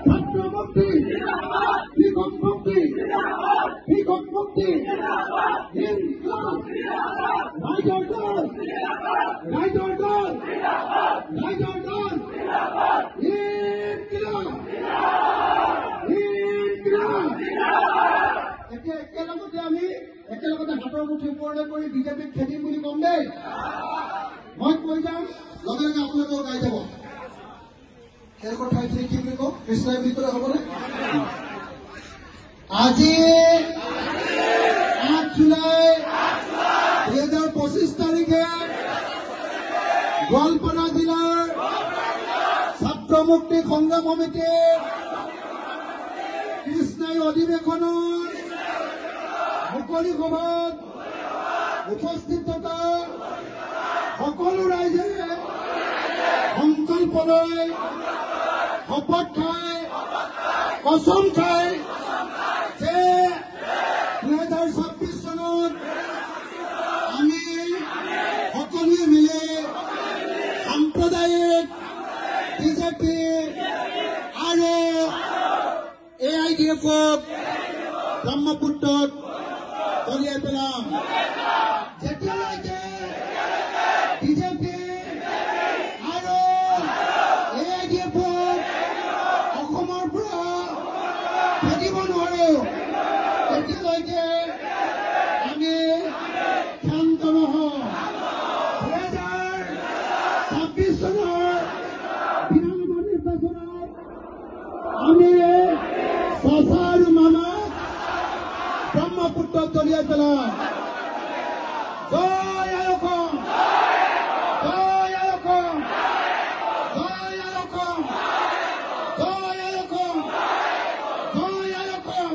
ছাত্ৰ মুক্তি, শিক্ষক মুক্তি, শিক্ষক মুক্তি, ইনকলাব, ৰাইটাৰ দল, ৰাইটাৰ দল, ৰাইটাৰ দল, ইনকলাব, ইনকলাব। একেলগতে আমি একেলগতে হাতৰ মুঠি ওপৰলৈ কৰি বিজেপিক খেদিম বুলি কম দেই। মই কৈ যাম, লগে লগে আপোনালোকেও গাই যাব। খেলখন ঠাই ঠাই কি বুলি কওঁ, কৃষ্ণই বুলি ক'লে হ'বনে? আজি 8 জুলাই 2025 তাৰিখে গোৱালপাৰা জিলাৰ ছাত্ৰ মুক্তি সংগ্ৰাম সমিতিৰ কৃষ্ণাই অধিৱেশনৰ মুকলি সভাত উপস্থিত থকা সকলো ৰাইজে সংকল্প লৈ শপত খাই কচম খাই যে 2026 চনত আমি সকলোৱে মিলি সাম্প্ৰদায়িক বিজেপি আৰু AIDF-ক ব্ৰহ্মপুত্ৰত দলিয়াই পেলাম। যেতিয়ালৈকে বিজেপি আৰু AIDF-ক অসমৰ পৰা খেদিব নোৱাৰো, তেতিয়ালৈকে আমি শান্ত নহওঁ। 2026 চনৰ বিধানসভা নিৰ্বাচনত আমি চাচা আৰু মামাক ব্ৰহ্মপুত্ৰত দলিয়াই পেলাম। জয় আই অসম, জয় আই অসম, জয় আই অসম, জয় আই অসম, জয় আই অসম।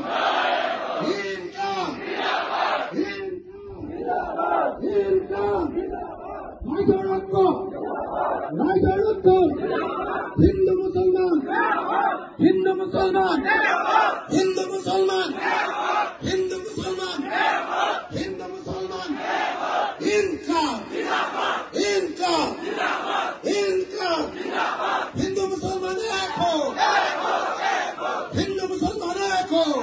ইনকলাব, ইনকলাব, ইনকলাব। ৰাইজৰ ঐক্য, ৰাইজৰ ঐক্য। হিন্দু মুছলমান, হিন্দু মুছলমান, হিন্দু মুছলমান, হিন্দু মুছলমান, হিন্দু মুছলমান। ইনকলাব, ইনকলাব, ইনকলাব। হিন্দু মুছলমান এক হোক, হিন্দু মুছলমান এক হোক,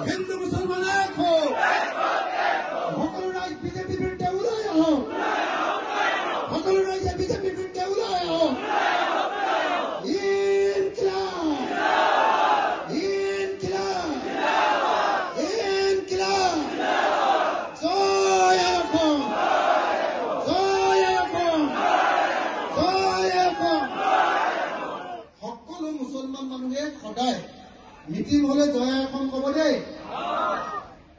হিন্দু মুছলমান এক হোক। সকলো ৰাইজ বিজেপিৰ বিৰুদ্ধে ওলাই আহক, সকলো ৰাইজে বিজেপিৰ বিৰুদ্ধে ওলাই আহক। ইনকলাব, ইনকলাব, ইনকলাব। জয় আই অসম, জয় আই অসম, জয় আই অসম। সকলো মুছলমান মানুহে সদায় মিটিং হলে জয় আই অসম কব দেই,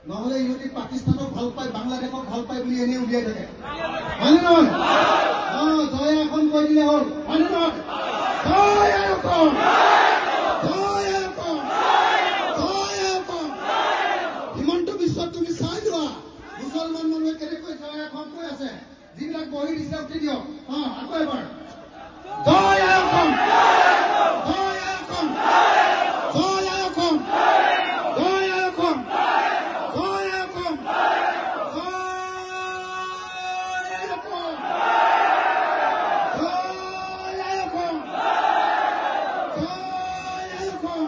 নহলে ইহঁতি পাকিস্তানক ভাল পায়, বাংলাদেশক ভাল পায় বুলি এনেই উলিয়াই থাকে, হয়নে নহয়? জয় আই অসম কৈ দিলে হ'ল, হয়নে নহয়? জয় আই অসম, জয় আই অসম, জয় আই অসম। হিমন্ত বিশ্বত তুমি চাই লোৱা মুছলমান মানুহে কেনেকৈ জয় আই অসম কৈ আছে। যিবিলাক বহি দিছে উঠি দিয়ক। আকৌ এবাৰ জয় আই অসম, জয় আই অসম, জয় আই অসম, জয় আই অসম, জয় আই অসম, জয় আই অসম, জয় আই অসম, জয় আই অসম।